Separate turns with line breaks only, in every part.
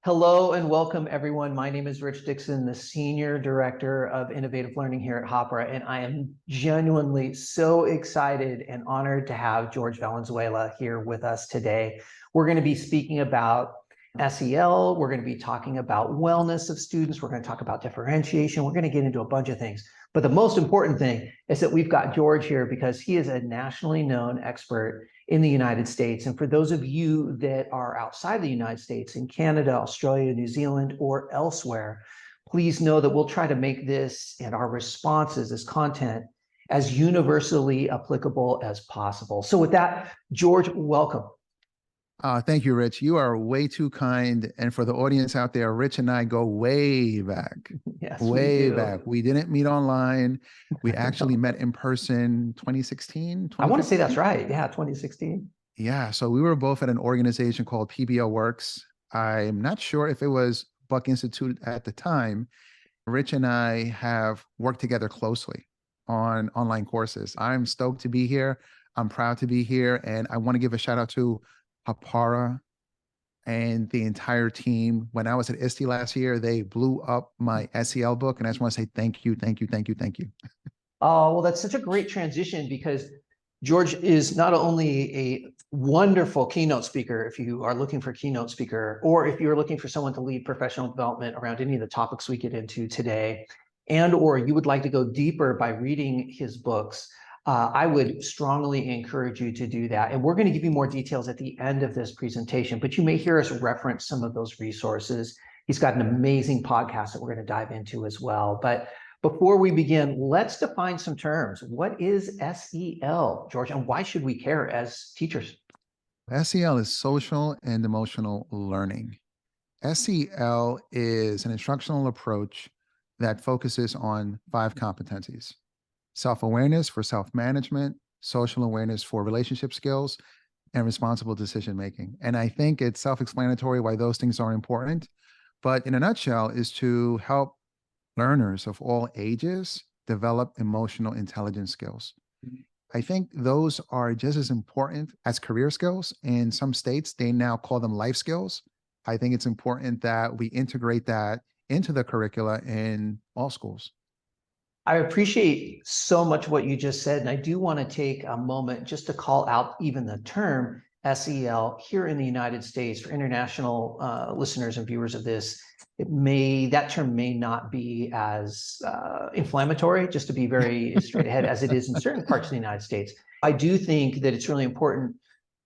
Hello and welcome, everyone. My name is Rich Dixon, the Senior Director of Innovative Learning here at Hāpara, and I am genuinely so excited and honored to have Jorge Valenzuela here with us today. We're going to be speaking about SEL. We're going to be talking about wellness of students. We're going to talk about differentiation. We're going to get into a bunch of things. But the most important thing is that we've got Jorge here because he is a nationally known expert in the United States. And for those of you that are outside the United States, in Canada, Australia, New Zealand, or elsewhere, please know that we'll try to make this and our responses, this content, as universally applicable as possible. So with that, Jorge, welcome.
Thank you, Rich. You are way too kind. And for the audience out there, Rich and I go way back.
Yes,
way back. We didn't meet online. We actually met in person 2016.
I want to say that's right. Yeah, 2016.
Yeah. So we were both at an organization called PBL Works. I'm not sure if it was Buck Institute at the time. Rich and I have worked together closely on online courses. I'm stoked to be here. I'm proud to be here. And I want to give a shout out to Hāpara and the entire team. When I was at ISTE last year, they blew up my SEL book. And I just want to say thank you, thank you, thank you, thank you.
Oh, well, that's such a great transition because Jorge is not only a wonderful keynote speaker, if you are looking for a keynote speaker, or if you're looking for someone to lead professional development around any of the topics we get into today, and or you would like to go deeper by reading his books, I would strongly encourage you to do that. And we're going to give you more details at the end of this presentation, but you may hear us reference some of those resources. He's got an amazing podcast that we're going to dive into as well. But before we begin, let's define some terms. What is SEL, Jorge, and why should we care as teachers?
SEL is social and emotional learning. SEL is an instructional approach that focuses on 5 competencies: self-awareness for self-management, social awareness for relationship skills, and responsible decision-making. And I think it's self-explanatory why those things are important. But in a nutshell, is to help learners of all ages develop emotional intelligence skills. I think those are just as important as career skills. In some states, they now call them life skills. I think it's important that we integrate that into the curricula in all schools.
I appreciate so much what you just said, and I do want to take a moment just to call out even the term SEL here in the United States for international listeners and viewers of this. That term may not be as inflammatory, just to be very straight ahead, as it is in certain parts of the United States. I do think that it's really important,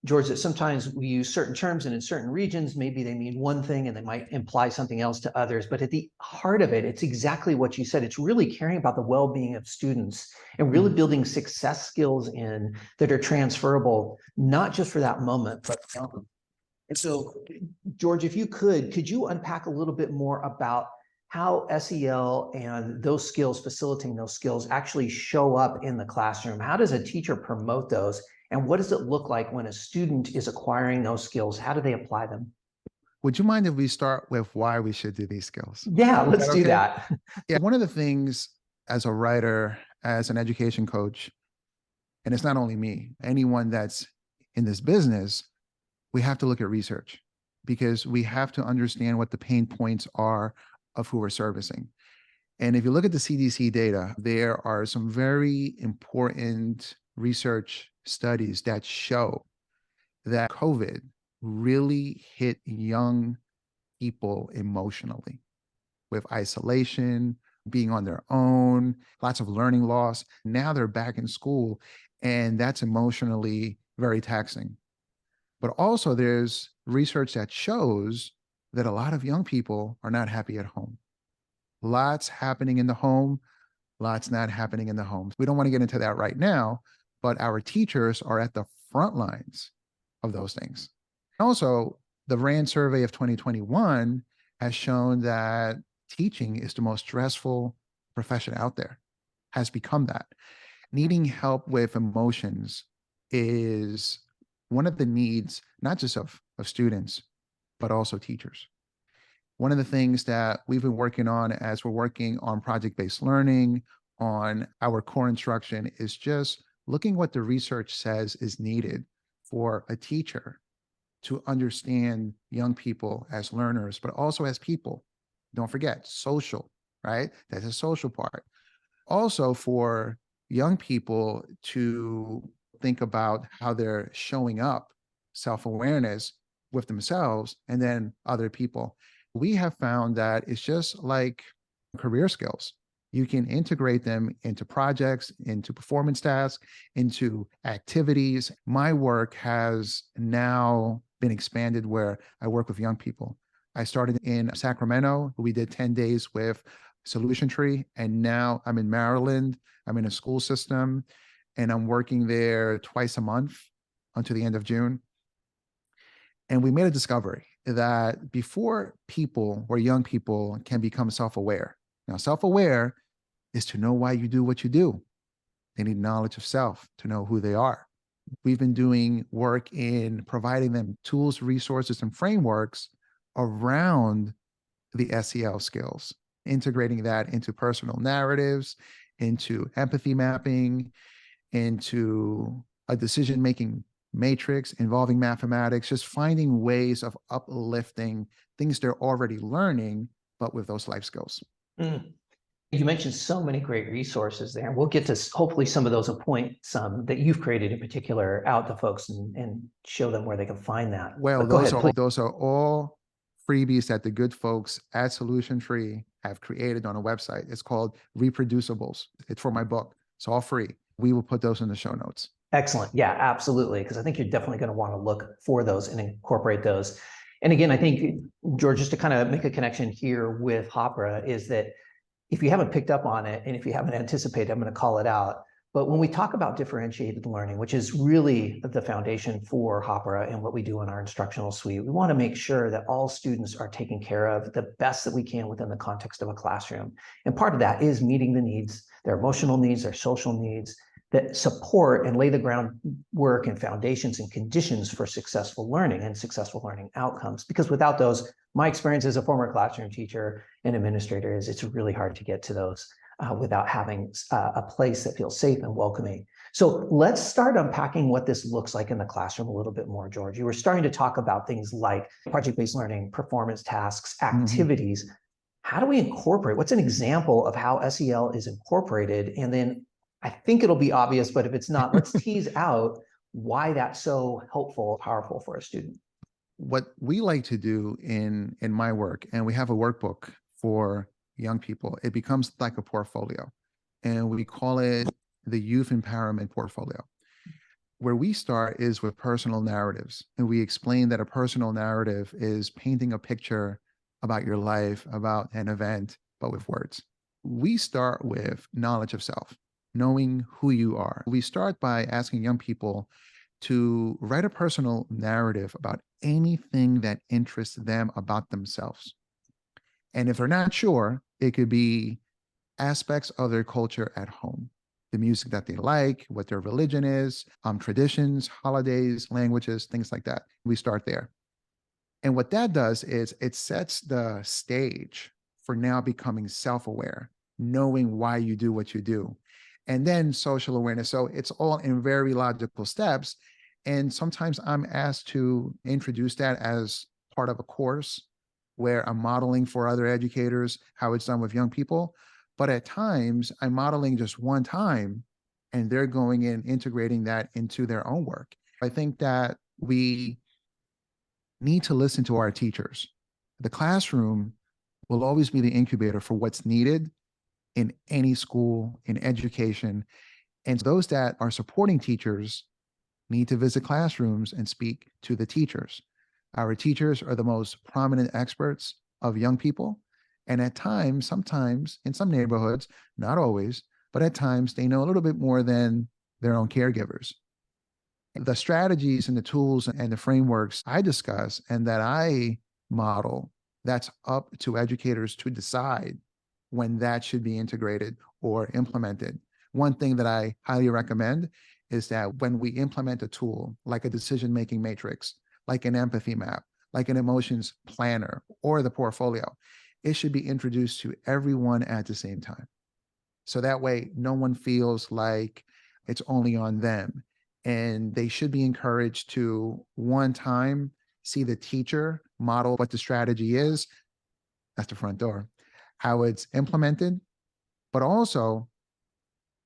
Jorge, that sometimes we use certain terms, and in certain regions, maybe they mean one thing and they might imply something else to others. But at the heart of it, it's exactly what you said. It's really caring about the well-being of students and really building success skills in that are transferable, not just for that moment, but beyond. And so, Jorge, if you could you unpack a little bit more about how SEL and those skills, facilitating those skills, actually show up in the classroom? How does a teacher promote those? And what does it look like when a student is acquiring those skills? How do they apply them?
Would you mind if we start with why we should do these skills?
Yeah, let's do that.
Yeah, one of the things as a writer, as an education coach, and it's not only me, anyone that's in this business, we have to look at research because we have to understand what the pain points are of who we're servicing. And if you look at the CDC data, there are some very important research studies that show that COVID really hit young people emotionally with isolation, being on their own, lots of learning loss. Now they're back in school, and that's emotionally very taxing. But also there's research that shows that a lot of young people are not happy at home. Lots happening in the home, lots not happening in the home. We don't want to get into that right now, but our teachers are at the front lines of those things. Also, the RAND survey of 2021 has shown that teaching is the most stressful profession out there, has become that. Needing help with emotions is one of the needs, not just of students, but also teachers. One of the things that we've been working on as we're working on project-based learning, on our core instruction, is just looking what the research says is needed for a teacher to understand young people as learners, but also as people. Don't forget social, right? That's a social part. Also for young people to think about how they're showing up, self-awareness with themselves and then other people. We have found that it's just like career skills. You can integrate them into projects, into performance tasks, into activities. My work has now been expanded where I work with young people. I started in Sacramento. We did 10 days with Solution Tree, and now I'm in Maryland. I'm in a school system, and I'm working there twice a month until the end of June. And we made a discovery that before people or young people can become self-aware, now self-aware is to know why you do what you do. They need knowledge of self to know who they are. We've been doing work in providing them tools, resources, and frameworks around the SEL skills, integrating that into personal narratives, into empathy mapping, into a decision-making matrix involving mathematics, just finding ways of uplifting things they're already learning, but with those life skills.
Mm. You mentioned so many great resources there. We'll get to hopefully some of those and point some that you've created in particular out to folks and show them where they can find that.
Well,
But go ahead, please.
those are all freebies that the good folks at Solution Tree have created on a website. It's called Reproducibles. It's for my book. It's all free. We will put those in the show notes.
Excellent. Yeah, absolutely. Because I think you're definitely going to want to look for those and incorporate those. And again, I think, George, just to kind of make a connection here with Hāpara is that if you haven't picked up on it and if you haven't anticipated, I'm going to call it out. But when we talk about differentiated learning, which is really the foundation for Hāpara and what we do in our instructional suite, we want to make sure that all students are taken care of the best that we can within the context of a classroom. And part of that is meeting the needs, their emotional needs, their social needs, that support and lay the groundwork and foundations and conditions for successful learning and successful learning outcomes. Because without those, my experience as a former classroom teacher and administrator is it's really hard to get to those without having a place that feels safe and welcoming. So let's start unpacking what this looks like in the classroom a little bit more, George. You were starting to talk about things like project-based learning, performance tasks, activities. How do we incorporate? What's an example of how SEL is incorporated? And then I think it'll be obvious, but if it's not, let's tease out why that's so helpful, powerful for a student.
What we like to do in my work, and we have a workbook for young people, it becomes like a portfolio, and we call it the Youth Empowerment Portfolio. Where we start is with personal narratives, and we explain that a personal narrative is painting a picture about your life, about an event, but with words. We start with knowledge of self, knowing who you are. We start by asking young people to write a personal narrative about anything that interests them about themselves. And if they're not sure, it could be aspects of their culture at home, the music that they like, what their religion is, traditions, holidays, languages, things like that. We start there. And what that does is it sets the stage for now becoming self-aware, knowing why you do what you do. And then social awareness. So it's all in very logical steps. And sometimes I'm asked to introduce that as part of a course where I'm modeling for other educators how it's done with young people. But at times I'm modeling just one time and they're going in, integrating that into their own work. I think that we need to listen to our teachers. The classroom will always be the incubator for what's needed in any school, in education. And those that are supporting teachers need to visit classrooms and speak to the teachers. Our teachers are the most prominent experts of young people. And at times, sometimes in some neighborhoods, not always, but at times they know a little bit more than their own caregivers. The strategies and the tools and the frameworks I discuss and that I model, that's up to educators to decide when that should be integrated or implemented. One thing that I highly recommend is that when we implement a tool like a decision-making matrix, like an empathy map, like an emotions planner or the portfolio, it should be introduced to everyone at the same time. So that way, no one feels like it's only on them. And they should be encouraged to, one time, see the teacher model what the strategy is. That's the front door, how it's implemented, but also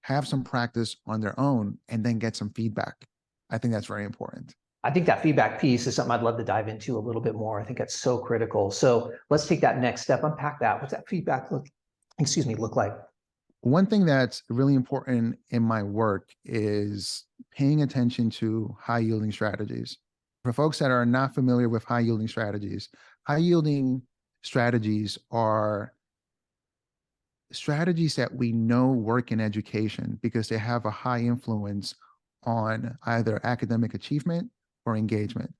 have some practice on their own and then get some feedback. I think that's very important.
I think that feedback piece is something I'd love to dive into a little bit more. I think that's so critical. So let's take that next step, unpack that. What's that feedback look like?
One thing that's really important in my work is paying attention to high yielding strategies. For folks that are not familiar with high yielding strategies are strategies that we know work in education because they have a high influence on either academic achievement or engagement.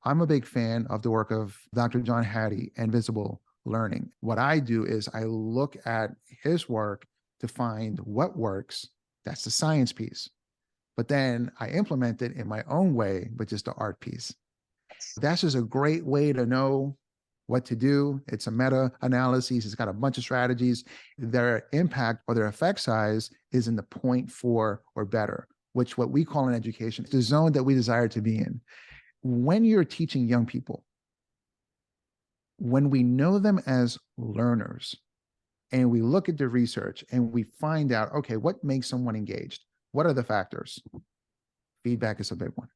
I'm a big fan of the work of Dr. John Hattie and visible learning. What I do is I look at his work to find what works. That's the science piece. But then I implement it in my own way, which is the art piece. That's just a great way to know what to do. It's a meta analysis. It's got a bunch of strategies. Their impact or their effect size is in the 0.4 or better, which what we call in education, the zone that we desire to be in. When you're teaching young people, when we know them as learners and we look at the research and we find out, okay, what makes someone engaged? What are the factors? Feedback is a big one.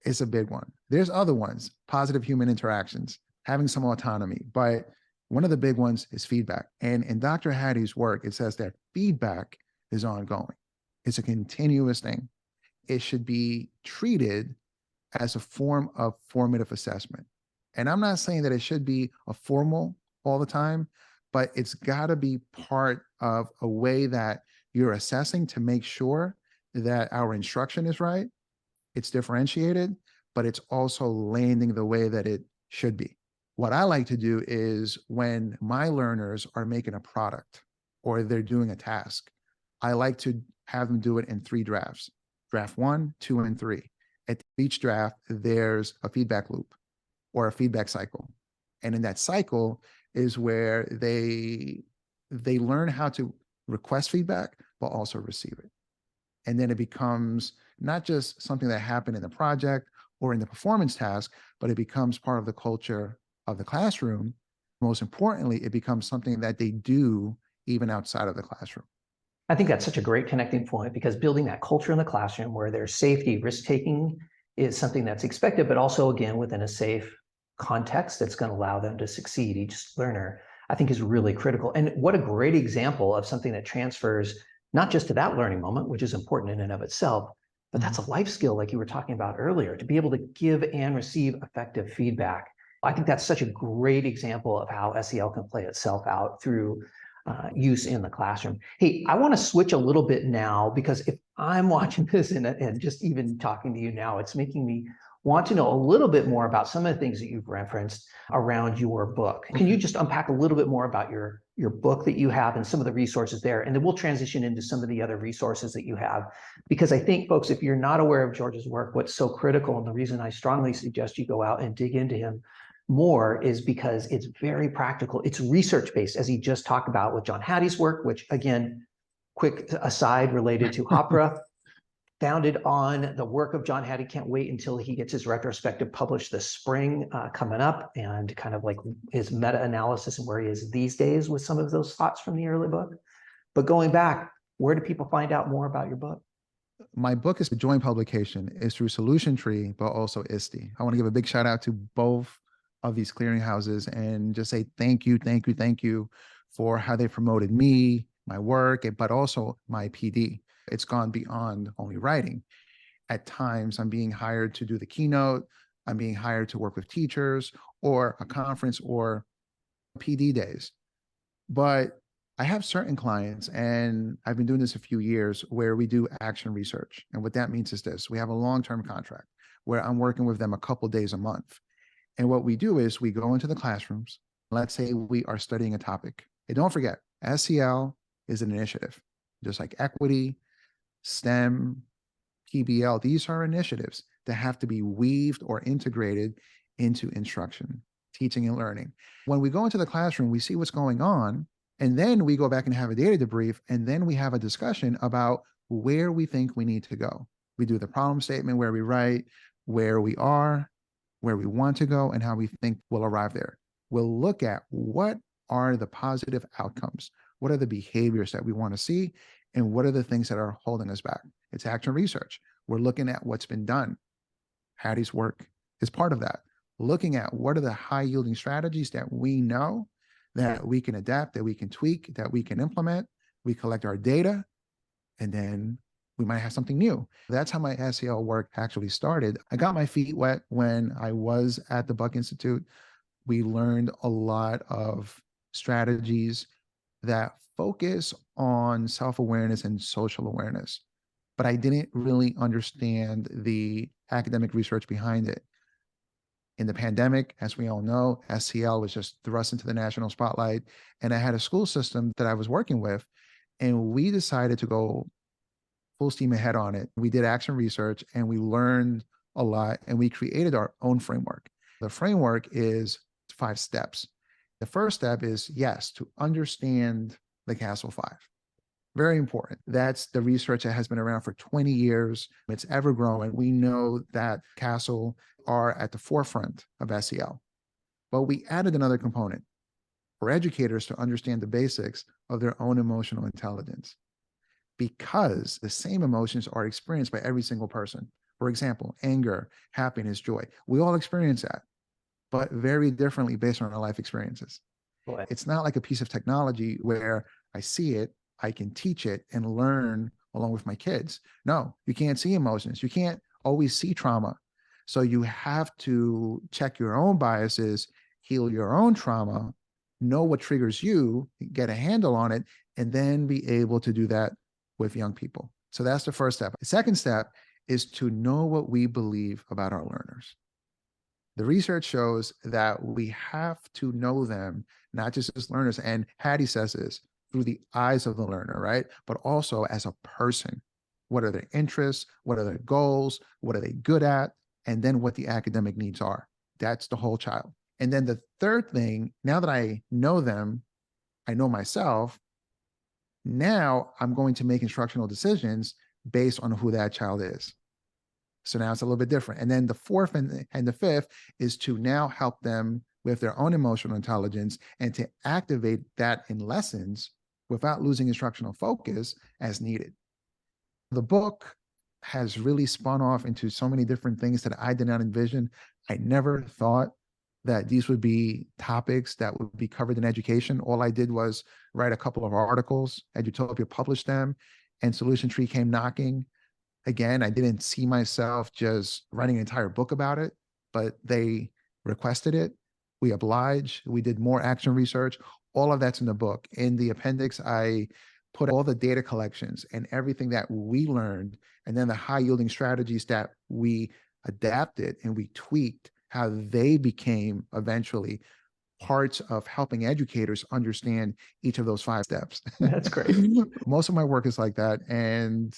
It's a big one. There's other ones, positive human interactions, having some autonomy, but one of the big ones is feedback. And in Dr. Hattie's work, it says that feedback is ongoing. It's a continuous thing. It should be treated as a form of formative assessment. And I'm not saying that it should be a formal all the time, but it's got to be part of a way that you're assessing to make sure that our instruction is right. It's differentiated, but it's also landing the way that it should be. What I like to do is when my learners are making a product or they're doing a task, I like to have them do it in 3 drafts, draft 1, 2, and 3. At each draft, there's a feedback loop or a feedback cycle. And in that cycle is where they learn how to request feedback, but also receive it. And then it becomes not just something that happened in the project or in the performance task, but it becomes part of the culture of the classroom. Most importantly, it becomes something that they do even outside of the classroom.
I think that's such a great connecting point because building that culture in the classroom where there's safety, risk-taking is something that's expected, but also, again, within a safe context that's going to allow them to succeed, each learner, I think is really critical. And what a great example of something that transfers not just to that learning moment, which is important in and of itself, but that's a life skill like you were talking about earlier, to be able to give and receive effective feedback. I think that's such a great example of how SEL can play itself out through use in the classroom. Hey, I want to switch a little bit now because if I'm watching this and just even talking to you now, it's making me want to know a little bit more about some of the things that you've referenced around your book. Can you just unpack a little bit more about your book that you have and some of the resources there? And then we'll transition into some of the other resources that you have. Because I think, folks, if you're not aware of George's work, what's so critical, and the reason I strongly suggest you go out and dig into him more is because it's very practical. It's research-based, as he just talked about with John Hattie's work, which, again, quick aside related to Hāpara, founded on the work of John Hattie. Can't wait until he gets his retrospective published this spring coming up, and kind of like his meta-analysis and where he is these days with some of those thoughts from the early book. But going back, where do people find out more about your book?
My book is a joint publication. It's through Solution Tree, but also ISTE. I want to give a big shout out to both of these clearinghouses and just say thank you for how they promoted me, my work, but also my PD. It's gone beyond only writing. At times, I'm being hired to do the keynote. I'm being hired to work with teachers or a conference or PD days. But I have certain clients, and I've been doing this a few years, where we do action research. And what that means is this: we have a long-term contract where I'm working with them a couple days a month. And what we do is we go into the classrooms. Let's say we are studying a topic. And don't forget, SEL is an initiative, just like equity, STEM, PBL. These are initiatives that have to be weaved or integrated into instruction, teaching and learning. When we go into the classroom, we see what's going on, and then we go back and have a data debrief, and then we have a discussion about where we think we need to go. We do the problem statement where we write where we are, where we want to go, and how we think we'll arrive there. We'll look at what are the positive outcomes, what are the behaviors that we want to see, and what are the things that are holding us back. It's action research. We're looking at what's been done. Hattie's work is part of that. Looking at what are the high yielding strategies that we know that we can adapt, that we can tweak, that we can implement. We collect our data, and then we might have something new. That's how my SEL work actually started. I got my feet wet when I was at the Buck Institute. We learned a lot of strategies that focus on self-awareness and social awareness, but I didn't really understand the academic research behind it. In the pandemic, as we all know, SEL was just thrust into the national spotlight, and I had a school system that I was working with, and we decided to go full steam ahead on it. We did action research, and we learned a lot, and we created our own framework. The framework is 5 steps. The first step is, yes, to understand the Castle 5. Very important. That's the research that has been around for 20 years. It's ever growing. We know that Castle are at the forefront of SEL. But we added another component for educators to understand the basics of their own emotional intelligence, because the same emotions are experienced by every single person. For example, anger, happiness, joy. We all experience that, but very differently based on our life experiences.
Boy.
It's not like a piece of technology where I see it, I can teach it and learn along with my kids. No, you can't see emotions. You can't always see trauma. So you have to check your own biases, heal your own trauma, know what triggers you, get a handle on it, and then be able to do that with young people. So that's the first step. The second step is to know what we believe about our learners. The research shows that we have to know them, not just as learners. And Hattie says this, through the eyes of the learner, right? But also as a person. What are their interests? What are their goals? What are they good at? And then what the academic needs are. That's the whole child. And then the third thing, now that I know them, I know myself, now I'm going to make instructional decisions based on who that child is. So now it's a little bit different. And then the fourth and the fifth is to now help them with their own emotional intelligence and to activate that in lessons without losing instructional focus as needed. The book has really spun off into so many different things that I did not envision. I never thought that these would be topics that would be covered in education. All I did was write a couple of articles, Edutopia published them, and Solution Tree came knocking. Again, I didn't see myself just writing an entire book about it, but they requested it. We obliged. We did more action research. All of that's in the book. In the appendix, I put all the data collections and everything that we learned, and then the high yielding strategies that we adapted and we tweaked, how they became eventually parts of helping educators understand each of those 5 steps.
That's great.
Most of my work is like that. And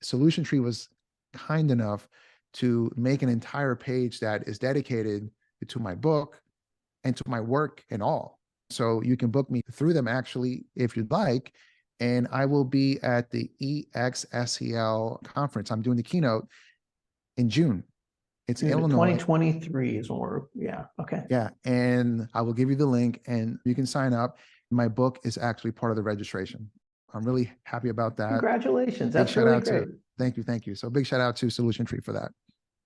Solution Tree was kind enough to make an entire page that is dedicated to my book and to my work and all. So you can book me through them actually, if you'd like. And I will be at the EXSEL conference. I'm doing the keynote in June. It's in Illinois.
2023 is when we're, yeah, okay.
Yeah, and I will give you the link and you can sign up. My book is actually part of the registration. I'm really happy about that.
Congratulations.
Big
That's
shout
really
out
great.
Thank you, thank you. So big shout out to Solution Tree for that.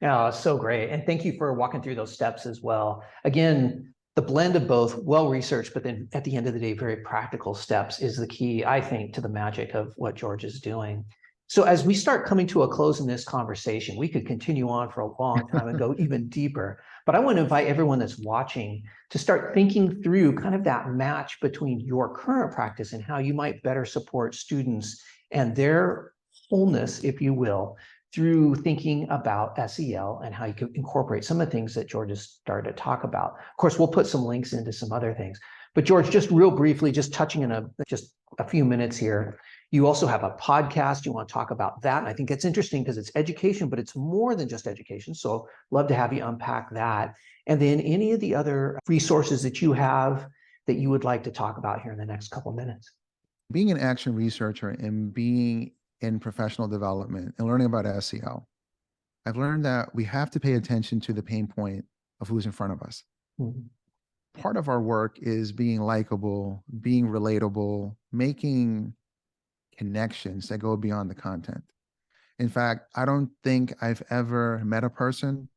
Yeah, so great. And thank you for walking through those steps as well. Again, the blend of both well-researched, but then at the end of the day, very practical steps is the key, I think, to the magic of what George is doing. So as we start coming to a close in this conversation, we could continue on for a long time and go even deeper. But I want to invite everyone that's watching to start thinking through kind of that match between your current practice and how you might better support students and their wholeness, if you will, through thinking about SEL and how you can incorporate some of the things that George has started to talk about. Of course, we'll put some links into some other things. But George, just real briefly, just touching in just a few minutes here, you also have a podcast. You want to talk about that. And I think it's interesting because it's education, but it's more than just education. So love to have you unpack that. And then any of the other resources that you have that you would like to talk about here in the next couple of minutes.
Being an action researcher and being in professional development and learning about SEL, I've learned that we have to pay attention to the pain point of who's in front of us.
Mhm.
Part of our work is being likable, being relatable, making connections that go beyond the content. In fact, I don't think I've ever met a person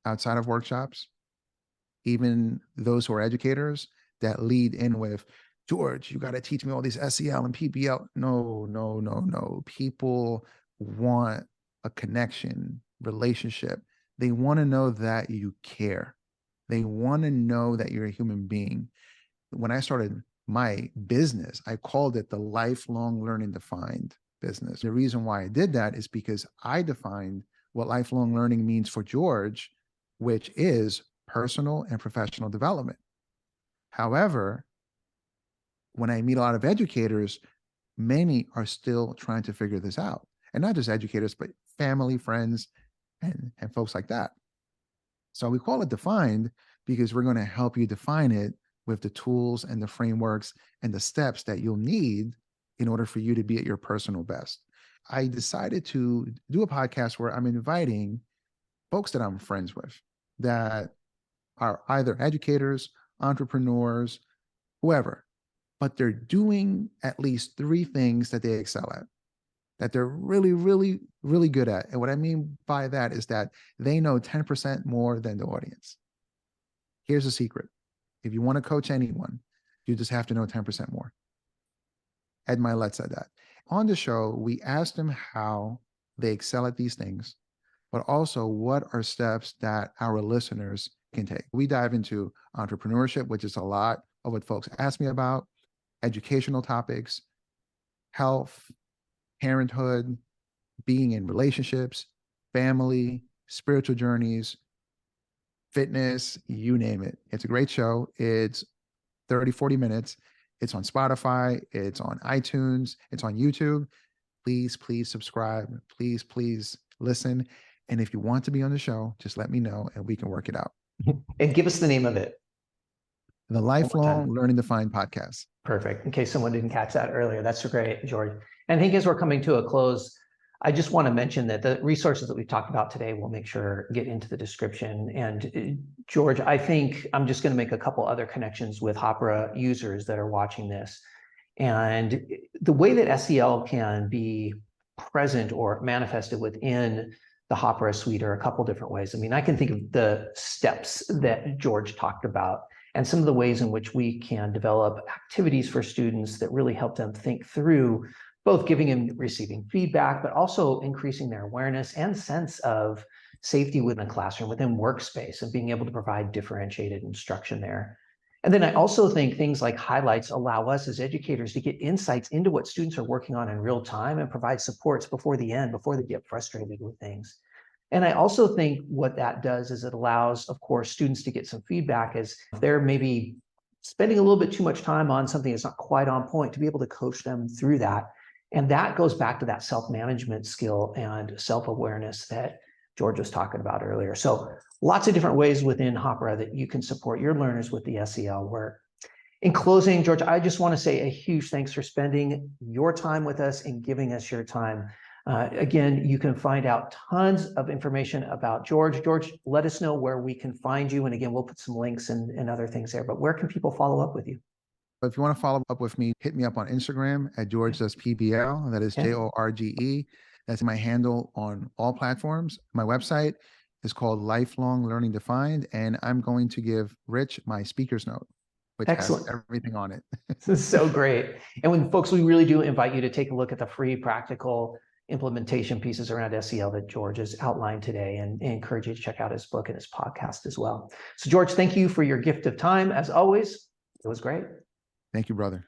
outside of workshops, even those who are educators, that lead in with, George, you got to teach me all these SEL and PBL. No, no, no, no. People want a connection, relationship. They want to know that you care. They want to know that you're a human being. When I started my business, I called it the Lifelong Learning Defined business. The reason why I did that is because I defined what lifelong learning means for George, which is personal and professional development. However, when I meet a lot of educators, many are still trying to figure this out. And not just educators, but family, friends, and folks like that. So we call it defined because we're going to help you define it with the tools and the frameworks and the steps that you'll need in order for you to be at your personal best. I decided to do a podcast where I'm inviting folks that I'm friends with that are either educators, entrepreneurs, whoever, but they're doing at least 3 things that they excel at, that they're really, really, really good at. And what I mean by that is that they know 10% more than the audience. Here's the secret. If you want to coach anyone, you just have to know 10% more. Ed Milet said that. On the show, we asked them how they excel at these things, but also what are steps that our listeners can take. We dive into entrepreneurship, which is a lot of what folks ask me about, educational topics, health, parenthood, being in relationships, family, spiritual journeys, fitness, you name it. It's a great show. It's 30, 40 minutes. It's on Spotify. It's on iTunes. It's on YouTube. Please, please subscribe. Please, please listen. And if you want to be on the show, just let me know and we can work it out.
And give us the name of it.
The Lifelong Learning Defined podcast.
Perfect. In case someone didn't catch that earlier, that's great, George. And I think as we're coming to a close, I just want to mention that the resources that we've talked about today, we'll make sure get into the description. And George, I think I'm just going to make a couple other connections with Hāpara users that are watching this. And the way that SEL can be present or manifested within the Hāpara suite are a couple different ways. I mean, I can think of the steps that George talked about and some of the ways in which we can develop activities for students that really help them think through both giving and receiving feedback, but also increasing their awareness and sense of safety within a classroom, within workspace, and being able to provide differentiated instruction there. And then I also think things like highlights allow us as educators to get insights into what students are working on in real time and provide supports before the end, before they get frustrated with things. And I also think what that does is it allows, of course, students to get some feedback as if they're maybe spending a little bit too much time on something that's not quite on point, to be able to coach them through that. And that goes back to that self-management skill and self-awareness that George was talking about earlier. So lots of different ways within Hāpara that you can support your learners with the SEL work. In closing, George, I just want to say a huge thanks for spending your time with us and giving us your time. Again, you can find out tons of information about George. George, let us know where we can find you. And again, we'll put some links and other things there, but where can people follow up with you?
If you want to follow up with me, hit me up on Instagram at George does PBL. That is Jorge. That's my handle on all platforms. My website is called Lifelong Learning Defined, and I'm going to give Rich my speaker's note, which has everything on it.
This is so great. And when folks, we really do invite you to take a look at the free practical implementation pieces around SEL that George has outlined today, and encourage you to check out his book and his podcast as well. So George, thank you for your gift of time. As always, it was great.
Thank you, brother.